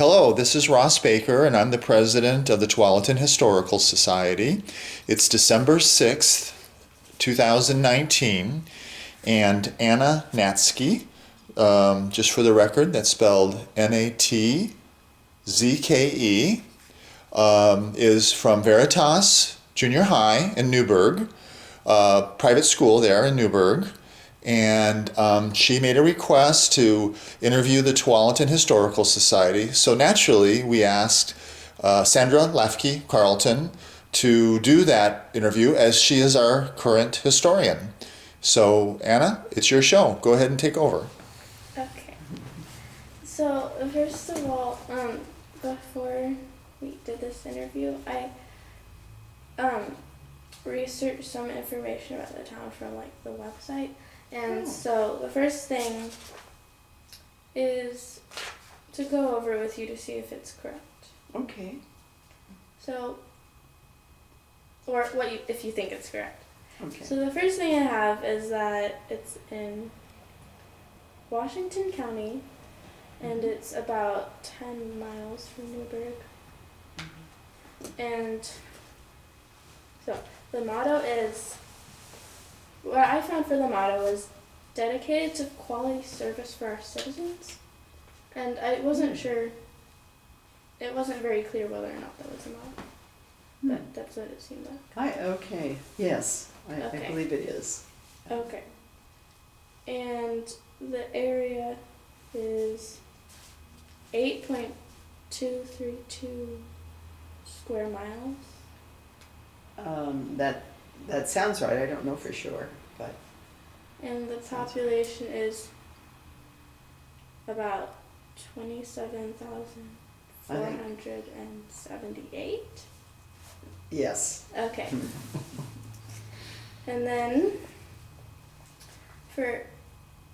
Hello, this is Ross Baker, and I'm the president of the Tualatin Historical Society. It's December 6th, 2019, and Anna Natzke, just for the record, that's spelled Natzke, is from Veritas Junior High in Newburgh, private school there in Newburgh. And she made a request to interview the Tualatin Historical Society. So naturally, we asked Sandra Lafky Carlson to do that interview, as she is our current historian. So Anna, it's your show. Go ahead and take over. Okay. So first of all, before we did this interview, I researched some information about the town from the website. And so the first thing is to go over with you to see if it's correct. Okay. So, or if you think it's correct. Okay. So the first thing I have is that it's in Washington County, and it's about 10 miles from Newburgh. And so the motto is, what I found for the motto is dedicated to quality service for our citizens. And I wasn't sure, it wasn't very clear whether or not that was a motto, but that's what it seemed like. Okay, yes, I Okay. believe it is. Okay. And the area is 8.232 square miles. That sounds right. I don't know for sure, but. And the population is about 27,478. Yes. Okay. And then for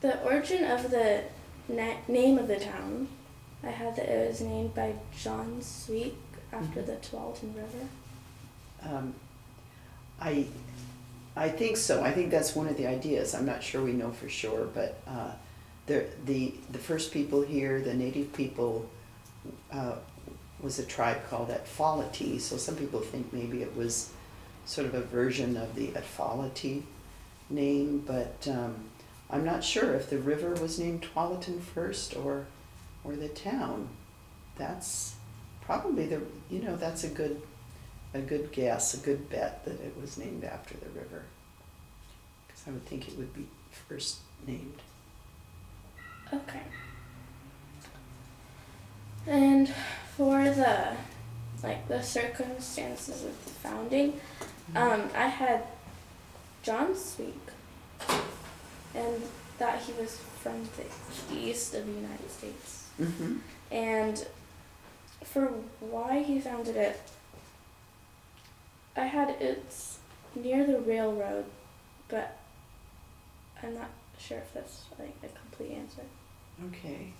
the origin of the name of the town, I had that it was named by John Sweet after the Tualatin River. I think so. I think that's one of the ideas. I'm not sure we know for sure, but the first people here, the native people, was a tribe called Tualatins. So some people think maybe it was sort of a version of the Tualatin name, but I'm not sure if the river was named Tualatin first or the town. That's probably that's a good guess, a good bet that it was named after the river. Because I would think it would be first named. Okay. And for the circumstances of the founding, I had John Sweet, and that he was from the east of the United States. Mm-hmm. And for why he founded it, I had it's near the railroad, but I'm not sure if that's a complete answer. Okay.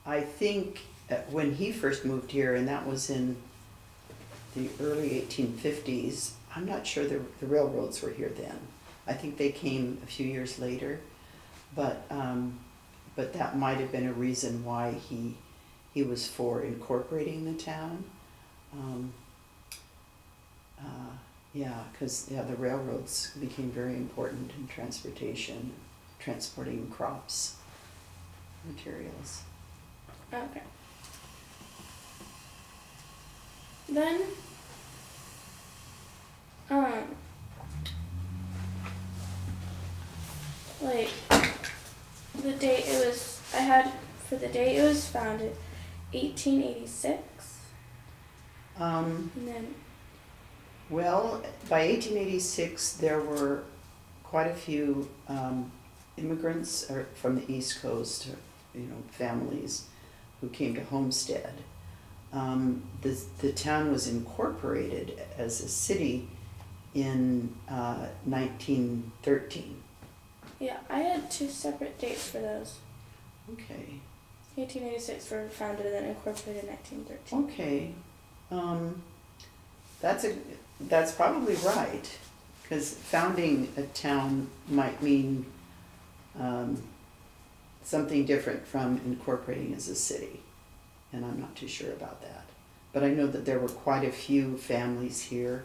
I think when he first moved here, and that was in the early 1850s, I'm not sure the railroads were here then. I think they came a few years later, but that might have been a reason why he was for incorporating the town. Because the railroads became very important in transportation, transporting crops, materials. Okay. Then, the date it was, I had for the date it was founded, 1886. And then. Well, by 1886, there were quite a few immigrants from the East Coast, families who came to homestead. The town was incorporated as a city in 1913. Yeah, I had two separate dates for those. Okay. 1886 were founded and then incorporated in 1913. Okay. That's probably right, because founding a town might mean something different from incorporating as a city. And I'm not too sure about that. But I know that there were quite a few families here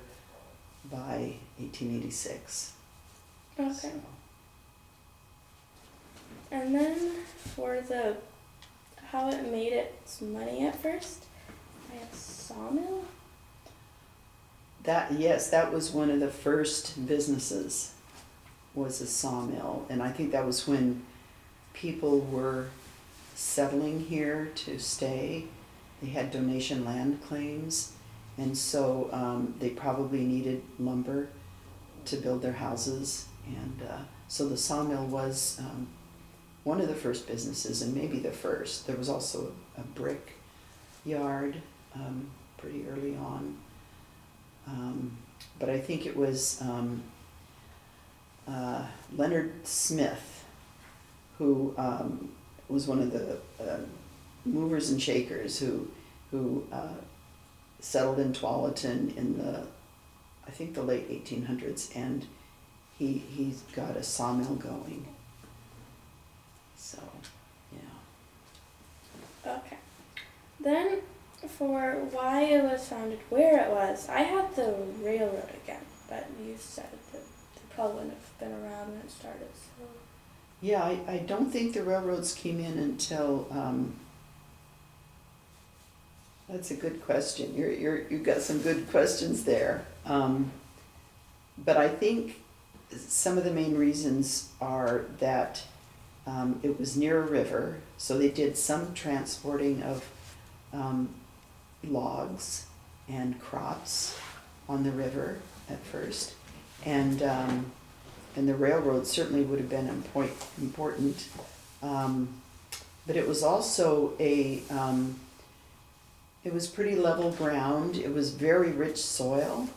by 1886. Okay. So, And then for the how it made its money at first, I have Sawmill. yes, that was one of the first businesses, was a sawmill. And I think that was when people were settling here to stay. They had donation land claims, and so they probably needed lumber to build their houses. And so the sawmill was one of the first businesses, and maybe the first. There was also a brick yard pretty early on. But I think it was Leonard Smith, who was one of the movers and shakers who settled in Tualatin in I think the late 1800s, and he's got a sawmill going. So, yeah. Okay. Then for why it was founded, where it was, I had the railroad again, but you said that they probably wouldn't have been around when it started. So Yeah, I don't think the railroads came in until. That's a good question. You've got some good questions there. But I think some of the main reasons are that it was near a river, so they did some transporting of logs and crops on the river at first, and the railroad certainly would have been important. But it was also it was pretty level ground. It was very rich soil,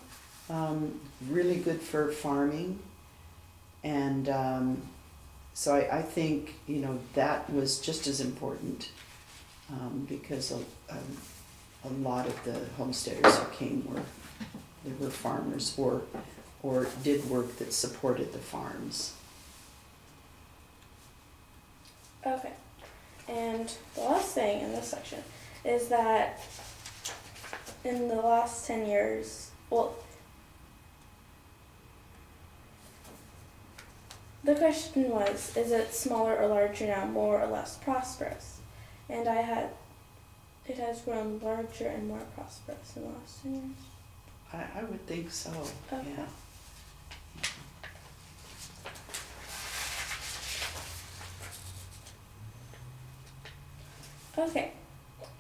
really good for farming, and so I think that was just as important because a lot of the homesteaders who came were farmers or did work that supported the farms. okay. And the last thing in this section is that in the last 10 years, well, the question was, is it smaller or larger now, more or less prosperous? And it has grown larger and more prosperous in the last 10 years. I would think so, Okay. yeah. Okay,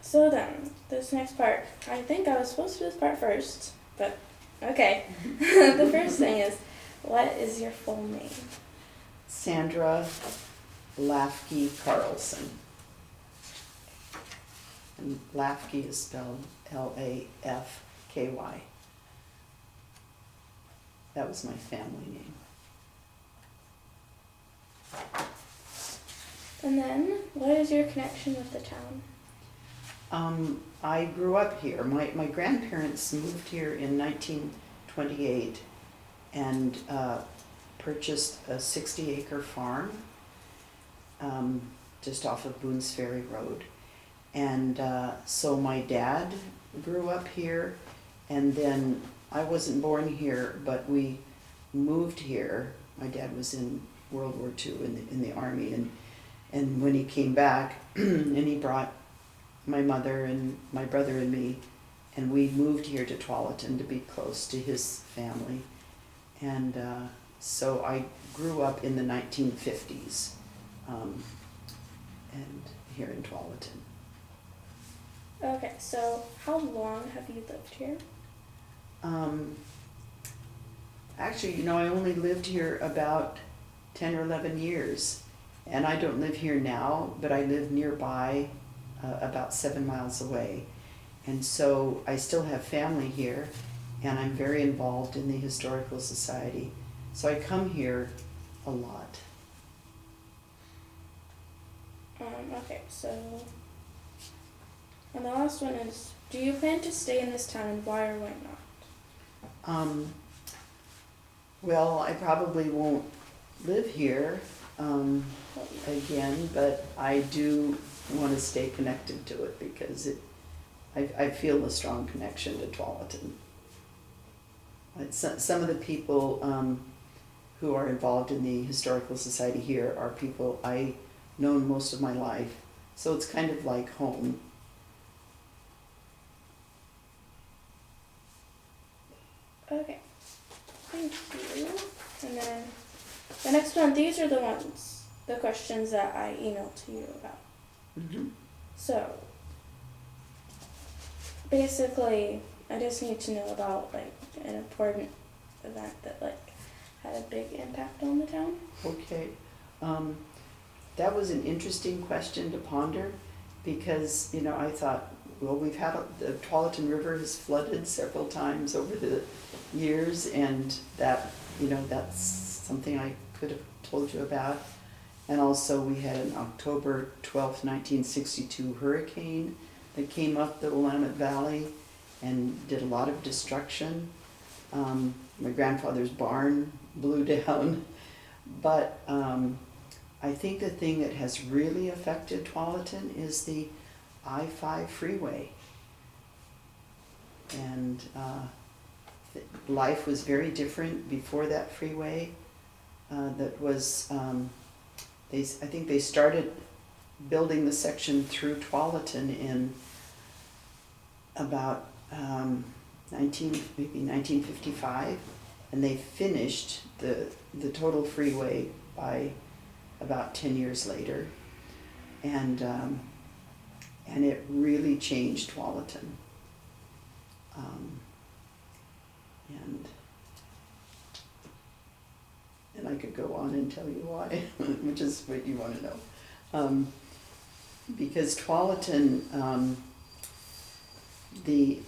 so then, this next part, I think I was supposed to do this part first, but okay. The first thing is, what is your full name? Sandra Lafky Carlson. And Lafky is spelled Lafky. That was my family name. And then, what is your connection with the town? I grew up here. My grandparents moved here in 1928 and purchased a 60-acre farm just off of Boone's Ferry Road. And so my dad grew up here, and then I wasn't born here, but we moved here. My dad was in World War II in the Army, and when he came back, and he brought my mother and my brother and me, and we moved here to Tualatin to be close to his family. And so I grew up in the 1950s and here in Tualatin. Okay, so how long have you lived here? Actually, I only lived here about 10 or 11 years. And I don't live here now, but I live nearby, about 7 miles away. And so I still have family here, and I'm very involved in the Historical Society. So I come here a lot. Okay, so, and the last one is, do you plan to stay in this town, and why or why not? Well, I probably won't live here again, but I do want to stay connected to it because I feel a strong connection to Tualatin. Some of the people who are involved in the Historical Society here are people I known most of my life, so it's kind of like home. Okay, thank you. And then the next one, these are the questions that I emailed to you about. Mm-hmm. So, basically, I just need to know about like an important event that like had a big impact on the town. Okay. That was an interesting question to ponder because, I thought, well, the Tualatin River has flooded several times over the years, and that, that's something I could have told you about. And also we had an October 12th, 1962 hurricane that came up the Willamette Valley and did a lot of destruction. My grandfather's barn blew down, but I think the thing that has really affected Tualatin is the I-5 freeway. And life was very different before that freeway. That was, I think they started building the section through Tualatin in about maybe 1955, and they finished the total freeway by about 10 years later, and it really changed Tualatin. And I could go on and tell you why, which is what you want to know. Because Tualatin, the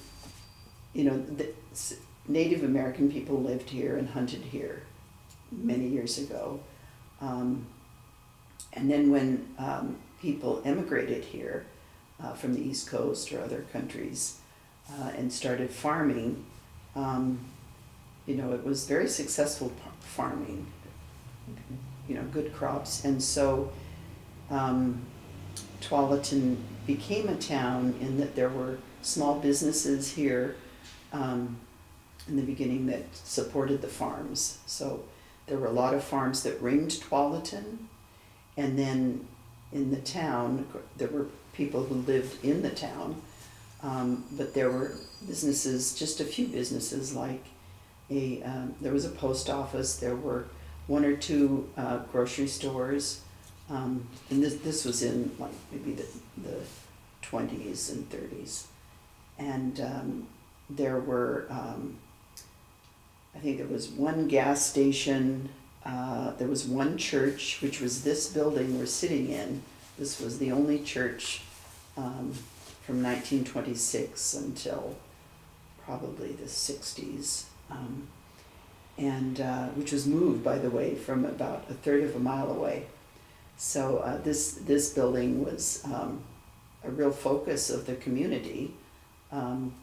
Native American people lived here and hunted here many years ago. And then when people emigrated here from the East Coast or other countries and started farming, it was very successful farming, good crops. And so Tualatin became a town in that there were small businesses here in the beginning that supported the farms. So there were a lot of farms that ringed Tualatin, and then in the town there were people who lived in the town, but there were businesses, just a few businesses, like there was a post office, there were one or two grocery stores, and this was in like maybe the 20s and 30s, and there were I think there was one gas station, there was one church, which was this building we're sitting in. This was the only church from 1926 until probably the 60s, and which was moved, by the way, from about a third of a mile away. So this building was a real focus of the community, and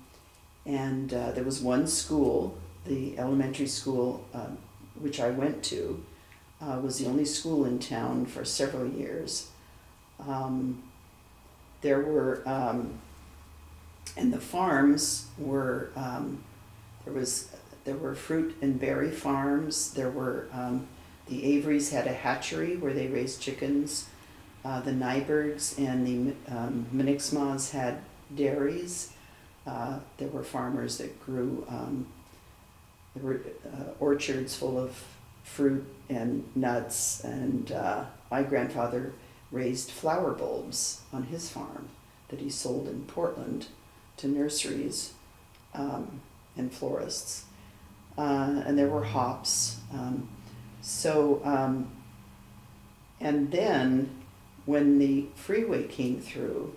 there was one school, the elementary school, which I went to, was the only school in town for several years. There were, and the farms were, there were fruit and berry farms. There were, the Averys had a hatchery where they raised chickens. The Nybergs and the Minixmas had dairies. There were farmers that grew, there were orchards full of fruit and nuts, and my grandfather raised flower bulbs on his farm that he sold in Portland to nurseries and florists. And there were hops. And then when the freeway came through,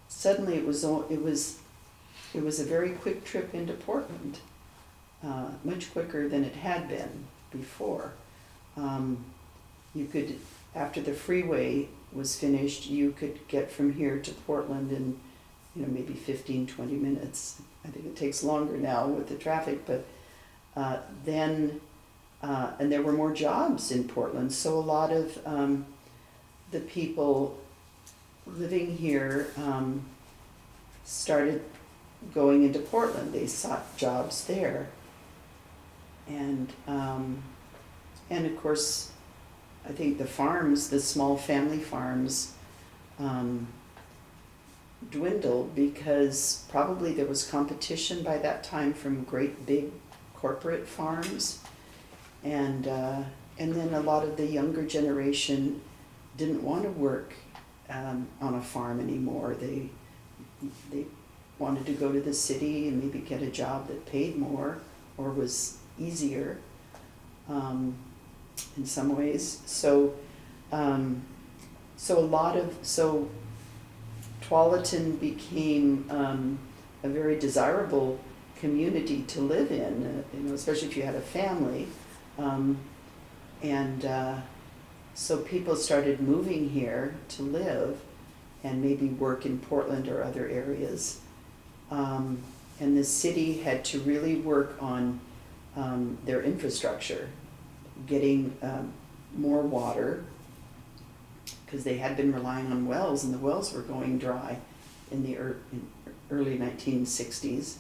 suddenly it was a very quick trip into Portland, much quicker than it had been before. You could, after the freeway was finished, you could get from here to Portland in, maybe 15, 20 minutes. I think it takes longer now with the traffic, but then and there were more jobs in Portland, so a lot of the people living here started going into Portland. They sought jobs there, and of course, I think the farms, the small family farms, dwindled because probably there was competition by that time from great big corporate farms, and then a lot of the younger generation didn't want to work on a farm anymore. They wanted to go to the city and maybe get a job that paid more or was easier in some ways. So Tualatin became a very desirable community to live in, especially if you had a family. So people started moving here to live and maybe work in Portland or other areas. And the city had to really work on their infrastructure, getting more water, because they had been relying on wells, and the wells were going dry in the early 1960s.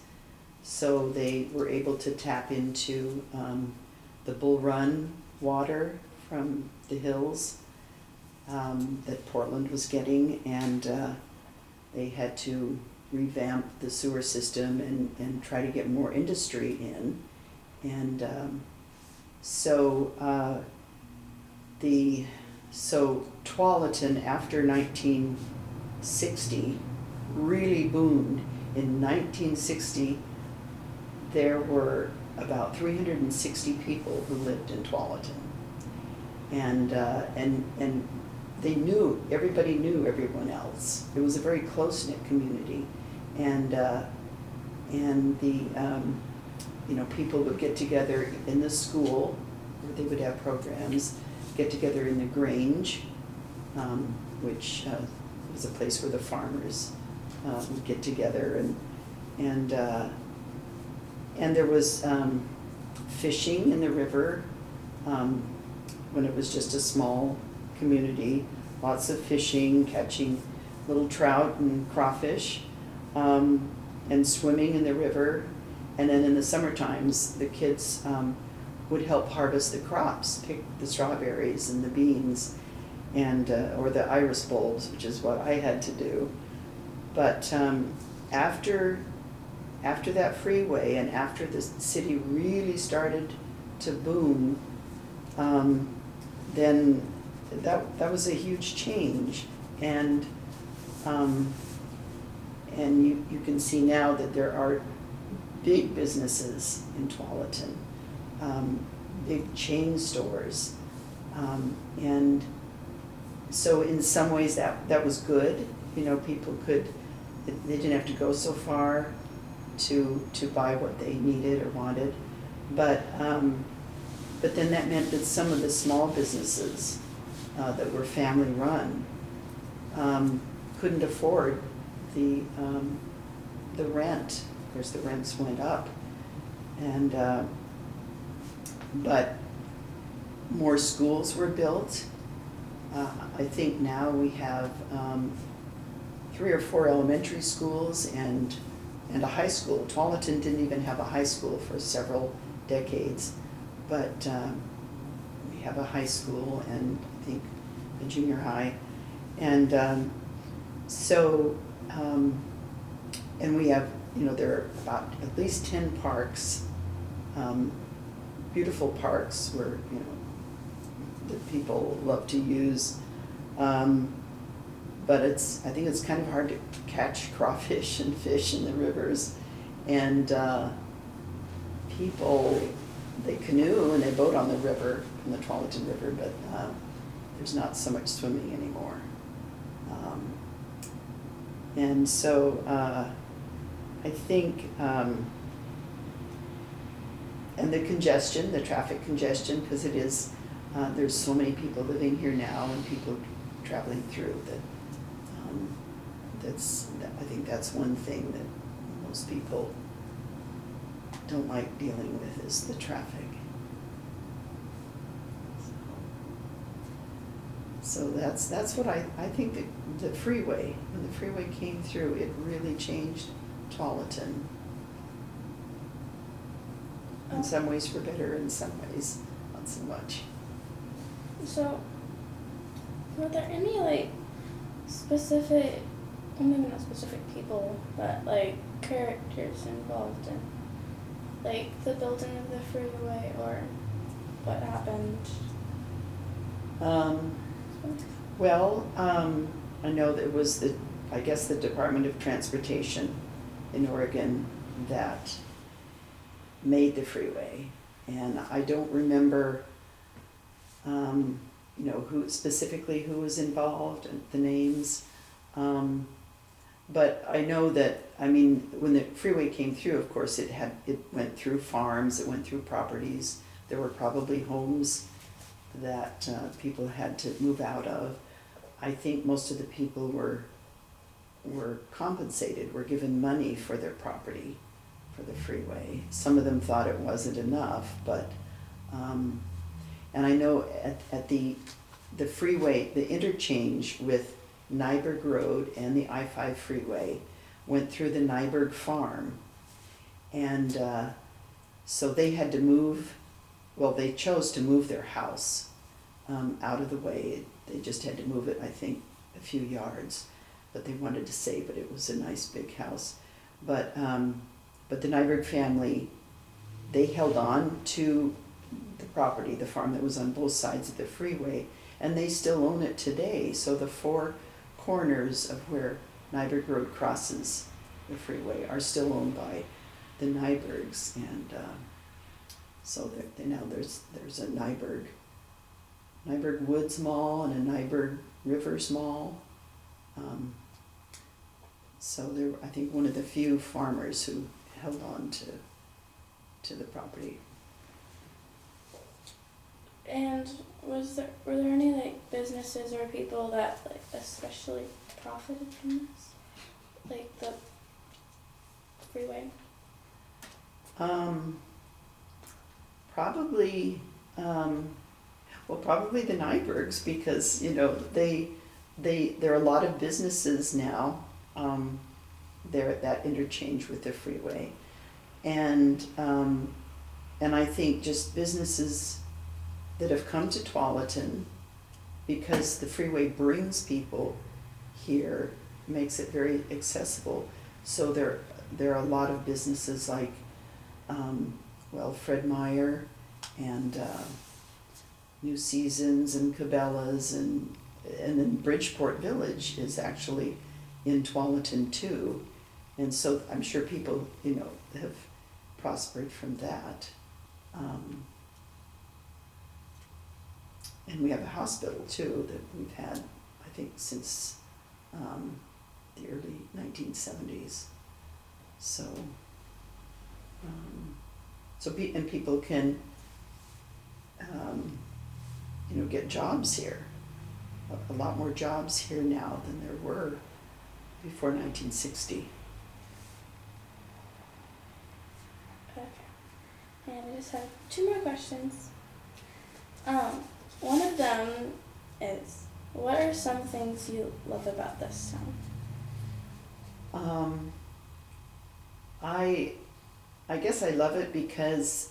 So they were able to tap into the Bull Run water from the hills that Portland was getting, and they had to revamp the sewer system and try to get more industry in. And so Tualatin after 1960 really boomed. In 1960, there were about 360 people who lived in Tualatin, and everybody knew everyone else. It was a very close-knit community, and people would get together in the school, where they would have programs, get together in the Grange, which was a place where the farmers would get together, and there was fishing in the river when it was just a small community. Lots of fishing, catching little trout and crawfish, and swimming in the river. And then in the summer times, the kids would help harvest the crops, pick the strawberries and the beans, and or the iris bulbs, which is what I had to do. But after that freeway, and after the city really started to boom, then that was a huge change, and you can see now that there are big businesses in Tualatin, big chain stores, and so in some ways that was good. People they didn't have to go so far to buy what they needed or wanted, but then that meant that some of the small businesses that were family run couldn't afford the rent. Of course, the rents went up, and but more schools were built. I think now we have 3 or 4 elementary schools and a high school. Tualatin didn't even have a high school for several decades, but we have a high school and I think a junior high, and and we have, there are about at least 10 parks, beautiful parks where, that people love to use. But I think it's kind of hard to catch crawfish and fish in the rivers. And people, they canoe and they boat on the river, on the Tualatin River, but there's not so much swimming anymore. And so I think, and the congestion, the traffic congestion, because it is, there's so many people living here now and people traveling through that, I think that's one thing that most people don't like dealing with, is the traffic. So that's what I think the freeway, when the freeway came through, it really changed Tualatin. In some ways for better, in some ways not so much. So, were there any like specific, well, maybe not specific people, but like characters involved in like the building of the freeway or what happened? I know that it was I guess the Department of Transportation in Oregon that made the freeway. And I don't remember, who specifically who was involved and the names. But I know that, when the freeway came through, of course, it went through farms, it went through properties. There were probably homes that people had to move out of. I think most of the people were compensated, were given money for their property, for the freeway. Some of them thought it wasn't enough, but, and I know at the freeway, the interchange with Nyberg Road and the I-5 freeway went through the Nyberg farm. And so they had to move, they chose to move their house out of the way. They just had to move it, I think, a few yards, but they wanted to save it. It was a nice big house. But the Nyberg family, they held on to the property, the farm that was on both sides of the freeway, and they still own it today. So the four corners of where Nyberg Road crosses the freeway are still owned by the Nybergs, and so now there's a Nyberg Woods Mall and a Nyberg Rivers Mall. So they're, I think, one of the few farmers who held on to the property. And were there any like businesses or people that like especially profited from this, like the freeway? Probably the Nybergs, because there are a lot of businesses now there at that interchange with the freeway, and I think just businesses that have come to Tualatin because the freeway brings people here, makes it very accessible. So there are a lot of businesses like Fred Meyer and New Seasons and Cabela's, and then Bridgeport Village is actually in Tualatin too. And so I'm sure people, have prospered from that. And we have a hospital too that we've had, I think, since the early 1970s. So, and people can, get jobs here. A lot more jobs here now than there were before 1960. Okay. And I just have 2 more questions. One of them is, what are some things you love about this town? I guess I love it because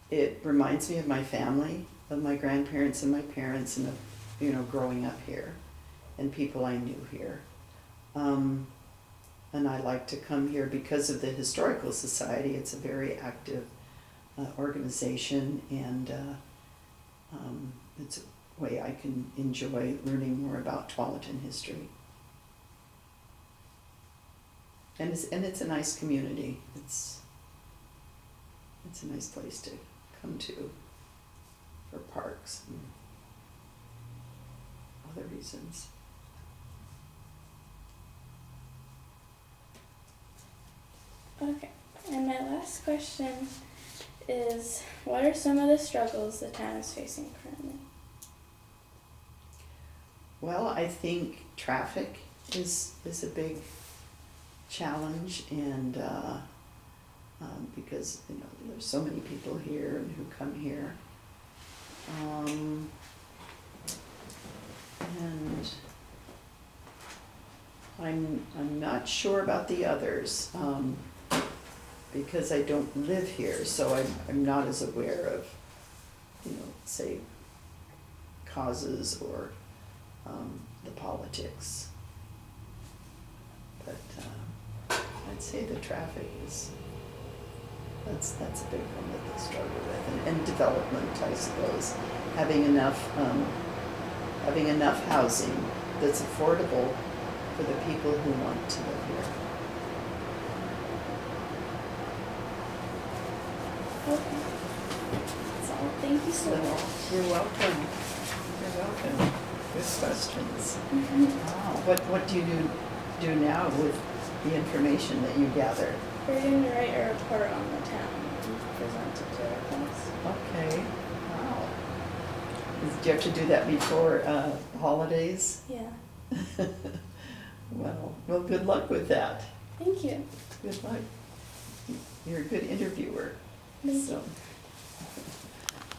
it reminds me of my family, of my grandparents and my parents, and of, growing up here and people I knew here. And I like to come here because of the Historical Society. It's a very active organization, and it's a way I can enjoy learning more about Tualatin history. And it's a nice community. It's a nice place to come to for parks and other reasons. Okay. And my last question is, what are some of the struggles the town is facing currently? Well, I think traffic is a big challenge, and because there's so many people here and who come here. not sure about the others, because I don't live here, so I'm not as aware of, say, causes or the politics. But I'd say the traffic is, that's a big one that they struggle with, and development, I suppose, having enough housing that's affordable for the people who want to live here. Okay. So thank you so So, much. you're welcome. You're welcome. Good questions. Mhm. Wow. What do you do now with the information that you gather? We're going to write a report on the town and present it to our class. Okay. Wow. Do you have to do that before holidays? Yeah. Well, good luck with that. Thank you. Good luck. You're a good interviewer. Thank So. you.